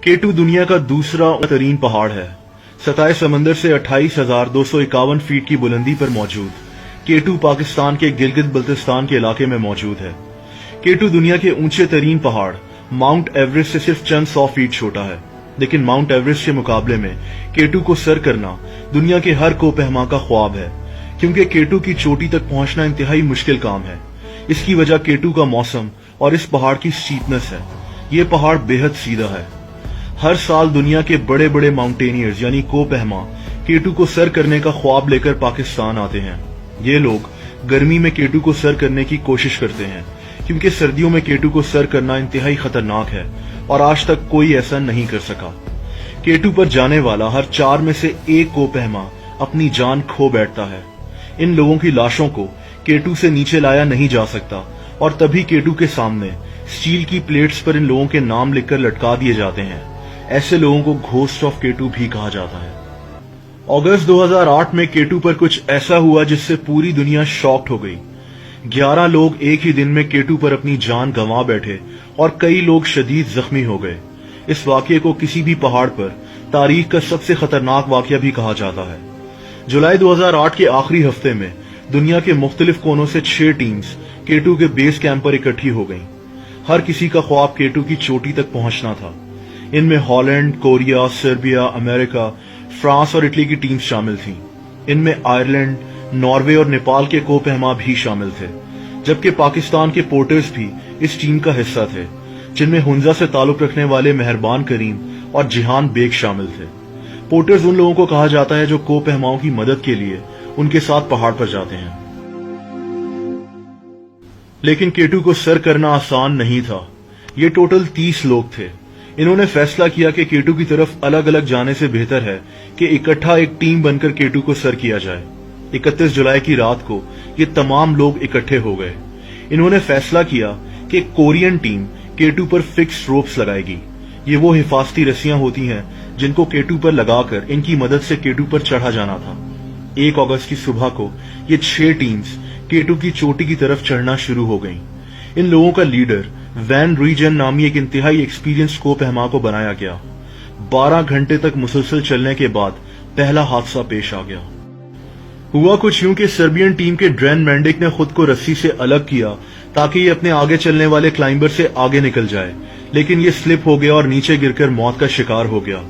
केटू दुनिया का दूसरा तरीन पहाड़ है। सतह समंदर से 28,251 फीट की बुलंदी पर मौजूद केटू पाकिस्तान के गिलगित बल्तिस्तान के इलाके में मौजूद है। केटू दुनिया के ऊंचे तरीन पहाड़ माउंट एवरेस्ट से सिर्फ चंद 100 फीट छोटा है, लेकिन माउंट एवरेस्ट के मुकाबले में केटू को सर करना दुनिया के हर कोपहमा का ख्वाब है, क्योंकि केटू की चोटी तक पहुंचना इंतहाई मुश्किल काम है। इसकी वजह केटू का मौसम और इस पहाड़ की स्टीपनेस है। ये पहाड़ बेहद सीधा है। हर साल दुनिया के बड़े बड़े माउंटेनियर्स यानी कोपहमा केटू को सर करने का ख्वाब लेकर पाकिस्तान आते हैं। ये लोग गर्मी में केटू को सर करने की कोशिश करते हैं, क्योंकि सर्दियों में केटू को सर करना इंतहाई खतरनाक है और आज तक कोई ऐसा नहीं कर सका। केटू पर जाने वाला हर 4 में से 1 कोपहमा अपनी जान खो बैठता है। इन लोगों की लाशों को केटू से नीचे लाया नहीं जा सकता और तभी केटू के सामने स्टील की प्लेट्स पर इन लोगों के नाम लिखकर लटका दिए जाते हैं। ऐसे लोगों को घोस्ट ऑफ केटू भी कहा जाता है। अगस्त 2008 में केटू पर कुछ ऐसा हुआ जिससे पूरी दुनिया शॉक्ड हो गई। 11 लोग एक ही दिन में केटू पर अपनी जान गंवा बैठे और कई लोग शदीद जख्मी हो गए। इस वाकये को किसी भी पहाड़ पर तारीख का सबसे खतरनाक वाकया भी कहा जाता है। जुलाई 2008 के आखिरी हफ्ते में दुनिया के मुख्तलिफ कोनों से 6 टीम्स केटू के बेस कैंप पर इकट्ठी हो गईं। हर किसी का ख्वाब केटू की चोटी तक पहुंचना था। इनमें Holland, Korea, Serbia, America, France और इटली की टीम्स शामिल थीं। इनमें आयरलैंड, नॉर्वे और नेपाल के कोपहमा भी शामिल थे, जबकि पाकिस्तान के पोर्टर्स भी इस टीम का हिस्सा थे, जिनमें हुंजा से ताल्लुक रखने वाले मेहरबान करीम और जिहान बेग शामिल थे। पोर्टर्स उन लोगों को कहा जाता है जो कोपहमाओं की मदद के लिए उनके साथ पहाड़ पर जाते हैं। लेकिन केटू को सर करना आसान नहीं था। ये टोटल 30 लोग थे। इन्होंने फैसला किया कि केटू की तरफ अलग अलग जाने से बेहतर है कि इकट्ठा एक टीम बनकर केटू को सर किया जाए। 31 जुलाई की रात को ये तमाम लोग इकट्ठे हो गए। इन्होंने फैसला किया कि कोरियन टीम केटू पर फिक्स रोप्स लगाएगी। ये वो हिफाजती रस्सियां होती हैं जिनको केटू पर लगाकर इनकी मदद से केटू पर चढ़ा जाना था। 1 अगस्त की सुबह को ये 6 टीम्स केटू की चोटी की तरफ चढ़ना शुरू हो गईं। इन लोगों का लीडर वैन रूइजन नामी एक इंतहाई एक्सपीरियंस कोपहमा को बनाया गया। 12 घंटे तक मुसलसल चलने के बाद पहला हादसा पेश आ गया। हुआ कुछ यूं कि सर्बियन टीम के ड्रेन मैंडिक ने खुद को रस्सी से अलग किया ताकि ये अपने आगे चलने वाले क्लाइंबर से आगे निकल जाए, लेकिन ये स्लिप हो गया और नीचे गिरकर मौत का शिकार हो गया।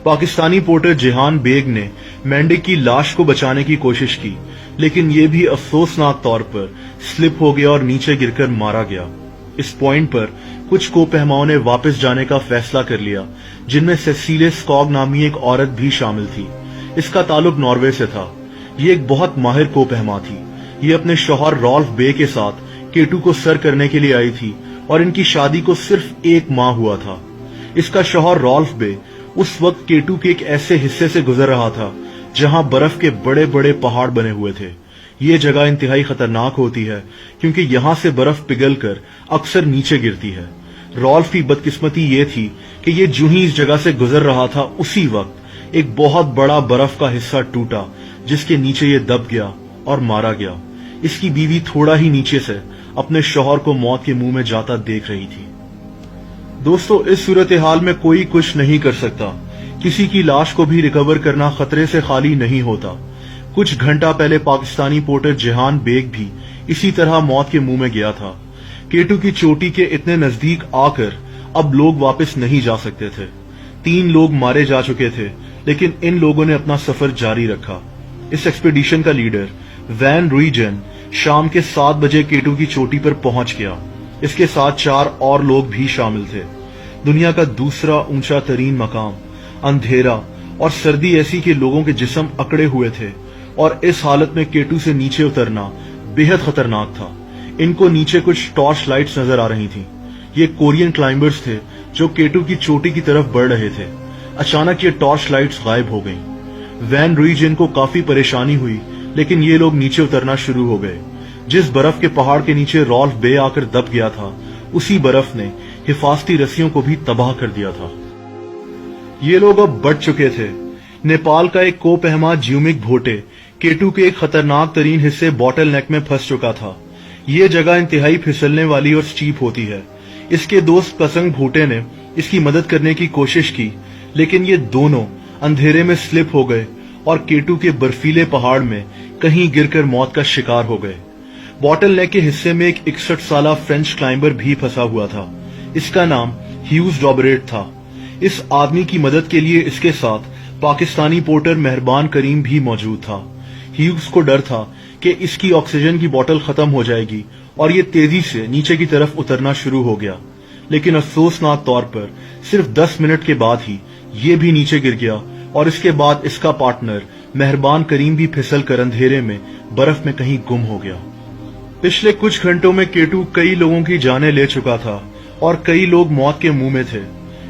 पाकिस्तानी पोर्टर जिहान बेग ने मैंडिक की लाश को बचाने की कोशिश की, लेकिन ये भी अफसोसनाक तौर पर स्लिप हो गया और नीचे गिरकर मारा गया। इस पॉइंट पर कुछ कोपहमाओं ने वापस जाने का फैसला कर लिया, जिनमें सेसिले स्कॉग नामी एक औरत भी शामिल थी। इसका ताल्लुक नॉर्वे से था। ये एक बहुत माहिर कोपहमा थी। ये अपने शौहर रॉल्फ बे के साथ केटू को सर करने के लिए आई थी और इनकी शादी को सिर्फ 1 माह हुआ था। इसका शौहर रॉल्फ बे उस वक्त केटू के एक ऐसे हिस्से से गुजर रहा था जहां बर्फ के बड़े बड़े पहाड़ बने हुए थे। ये जगह इंतहाई खतरनाक होती है क्योंकि यहां से बर्फ पिघलकर अक्सर नीचे गिरती है। रॉल्फ की बदकिस्मती ये थी कि ये जो ही इस जगह से गुजर रहा था, उसी वक्त एक बहुत बड़ा बर्फ का हिस्सा टूटा, जिसके नीचे ये दब गया और मारा गया। इसकी बीवी थोड़ा ही नीचे से अपने शौहर को मौत के मुंह में जाता देख रही थी। दोस्तों, इस सूरत हाल में कोई कुछ नहीं कर सकता। किसी की लाश को भी रिकवर करना खतरे से खाली नहीं होता। कुछ घंटा पहले पाकिस्तानी पोर्टर जिहान बेग भी इसी तरह मौत के मुंह में गया था। केटू की चोटी के इतने नजदीक आकर अब लोग वापस नहीं जा सकते थे। 3 लोग मारे जा चुके थे, लेकिन इन लोगों ने अपना सफर जारी रखा। इस एक्सपीडिशन का लीडर वैन रूइजन शाम के 7 बजे केटू की चोटी पर पहुंच गया। इसके साथ 4 और लोग भी शामिल थे। दुनिया का दूसरा ऊंचा तरीन मकाम, अंधेरा और सर्दी ऐसी कि लोगों के जिस्म अकड़े हुए थे और इस हालत में केटू से नीचे उतरना बेहद खतरनाक था। इनको नीचे कुछ टॉर्च लाइट्स नजर आ रही थीं। ये कोरियन क्लाइंबर्स थे जो केटू की चोटी की तरफ बढ़ रहे थे। अचानक ये टॉर्च लाइट्स गायब हो गईं। वैन रूइजन को काफी परेशानी हुई, लेकिन ये लोग नीचे उतरना शुरू हो गए। जिस बर्फ के पहाड़ के नीचे रॉल्फ बे आकर दब गया था, उसी बर्फ ने हिफाजती रस्सियों को भी तबाह कर दिया था। ये लोग अब बढ़ चुके थे। नेपाल का एक कोपहमा ज्यूमिक भोटे केटू के एक खतरनाक तरीन हिस्से बॉटल नेक में फंस चुका था। ये जगह इंतहाई फिसलने वाली और स्टीप होती है। इसके दोस्त कसंग भूटे ने इसकी मदद करने की कोशिश की, लेकिन ये दोनों अंधेरे में स्लिप हो गए और केटू के बर्फीले पहाड़ में कहीं गिरकर मौत का शिकार हो गए। बॉटल नेक के हिस्से में एक 61 साला फ्रेंच क्लाइंबर भी फंसा हुआ था। इसका नाम ह्यूज डॉबरेट था। इस आदमी की मदद के लिए इसके साथ पाकिस्तानी पोर्टर मेहरबान करीम भी मौजूद था। ह्यूज को डर था कि इसकी ऑक्सीजन की बोतल खत्म हो जाएगी और ये तेजी से नीचे की तरफ उतरना शुरू हो गया, लेकिन अफसोसनाक तौर पर सिर्फ 10 मिनट के बाद ही ये भी नीचे गिर गया और इसके बाद इसका पार्टनर मेहरबान करीम भी फिसल कर अंधेरे में बर्फ में कहीं गुम हो गया। पिछले कुछ घंटों में केटू कई लोगों की जानें ले चुका था और कई लोग मौत के मुंह में थे।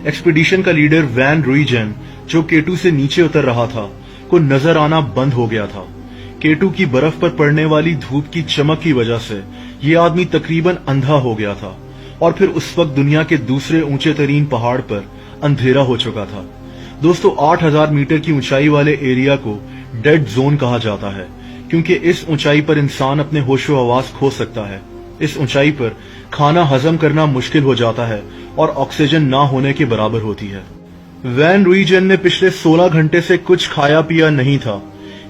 एक्सपीडिशन का लीडर वैन रूइजेन, जो केटू से नीचे उतर रहा था, को नजर आना बंद हो गया था। केटू की बर्फ पर पड़ने वाली धूप की चमक की वजह से ये आदमी तकरीबन अंधा हो गया था और फिर उस वक्त दुनिया के दूसरे ऊंचे तरीन पहाड़ पर अंधेरा हो चुका था। दोस्तों, 8000 मीटर की ऊंचाई वाले एरिया को डेड जोन कहा जाता है, क्योंकि इस ऊंचाई पर इंसान अपने होशो हवास खो सकता है। इस ऊंचाई पर खाना हजम करना मुश्किल हो जाता है और ऑक्सीजन ना होने के बराबर होती है। वैन रूइजेन ने पिछले 16 घंटे से कुछ खाया पिया नहीं था।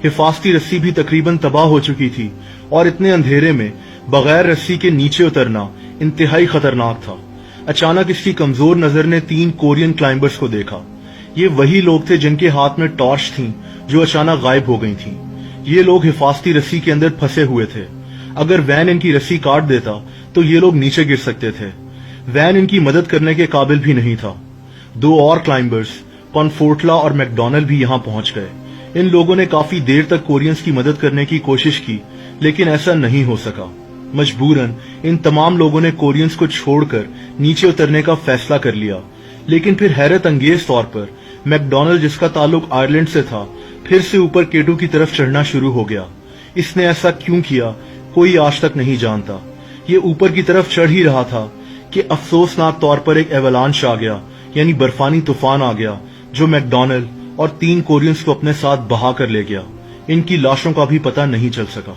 हिफाजती रस्सी भी तकरीबन तबाह हो चुकी थी और इतने अंधेरे में बगैर रस्सी के नीचे उतरना इंतहाई खतरनाक था। अचानक इसकी कमजोर नजर ने 3 कोरियन क्लाइंबर्स को देखा। ये वही लोग थे जिनके हाथ में टॉर्च थी, जो अचानक गायब हो गई थी। ये लोग हिफाजती रस्सी के अंदर फंसे हुए थे। अगर वैन इनकी रस्सी काट देता तो ये लोग नीचे गिर सकते थे। वैन इनकी मदद करने के काबिल भी नहीं था। 2 और क्लाइंबर्स, कॉनफोर्टला और मैकडॉनल भी यहां पहुंच गए। इन लोगों ने काफी देर तक कोरियंस की मदद करने की कोशिश की, लेकिन ऐसा नहीं हो सका। मजबूरन इन तमाम लोगों ने कोरियंस को छोड़कर नीचे उतरने का फैसला कर लिया। लेकिन फिर हैरत अंगेज तौर पर मैकडॉनल, जिसका ताल्लुक आयरलैंड से था, फिर से ऊपर केटू की तरफ चढ़ना शुरू हो गया। इसने ऐसा क्यों किया, कोई आज तक नहीं जानता। ये ऊपर की तरफ चढ़ ही रहा था कि अफसोसनाक तौर पर एक एवलांच आ गया, यानी बर्फानी तूफान आ गया, जो मैकडॉनल और 3 कोरियंस को अपने साथ बहा कर ले गया। इनकी लाशों का भी पता नहीं चल सका।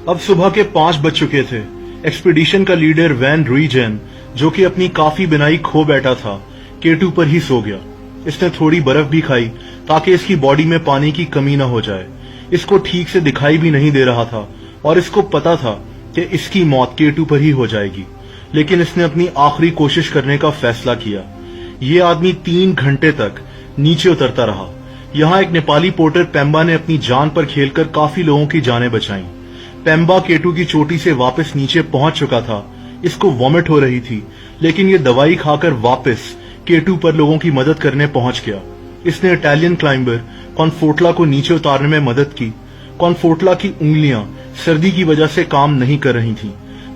अब सुबह के 5 बज चुके थे। एक्सपीडिशन का लीडर वैन रूइजेन, जो कि अपनी काफी बिनाई खो बैठा था, केटू पर ही सो गया। इसने थोड़ी बर्फ भी खाई ताकि इसकी बॉडी में पानी की कमी न हो जाए। इसको ठीक से दिखाई भी नहीं दे रहा था और इसको पता था कि इसकी मौत केटू पर ही हो जाएगी, लेकिन इसने अपनी आखिरी कोशिश करने का फैसला किया। ये आदमी 3 घंटे तक नीचे उतरता रहा। यहाँ एक नेपाली पोर्टर पेम्बा ने अपनी जान पर खेलकर काफी लोगों की जानें बचाई। पेम्बा केटू की चोटी से वापस नीचे पहुंच चुका था। इसको वॉमिट हो रही थी, लेकिन ये दवाई खाकर वापस केटू पर लोगों की मदद करने पहुंच गया। इसने इटालियन क्लाइंबर कॉनफोर्टला को नीचे उतारने में मदद की। कॉनफोर्टला की उंगलियां सर्दी की वजह से काम नहीं कर रही थीं।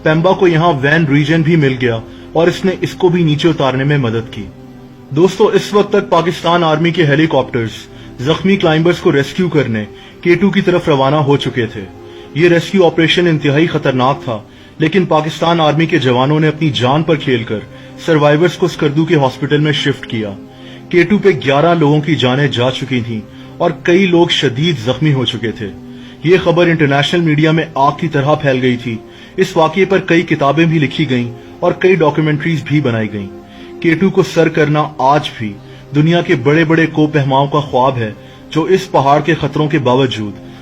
पेम्बा को यहाँ वैन रूइजेन भी मिल गया और इसने इसको भी नीचे उतारने में मदद की। दोस्तों, इस वक्त तक पाकिस्तान आर्मी के हेलीकॉप्टर्स जख्मी क्लाइंबर्स को रेस्क्यू करने केटू की तरफ रवाना हो चुके थे। ये रेस्क्यू ऑपरेशन इंतहाई खतरनाक था, लेकिन पाकिस्तान आर्मी के जवानों ने अपनी जान पर खेलकर सर्वाइवर्स को स्कर्दू के हॉस्पिटल में शिफ्ट किया। केटू पे 11 लोगों की जानें जा चुकी थीं और कई लोग शदीद जख्मी हो चुके थे। ये खबर इंटरनेशनल मीडिया में आग की तरह फैल गई थी। इस वाकये पर कई किताबें भी लिखी गईं और कई डॉक्यूमेंट्रीज भी बनाई गईं। केटू को सर करना आज भी दुनिया के बड़े बड़े कोपहमाओं का ख्वाब है, जो इस पहाड़ के खतरों के बावजूद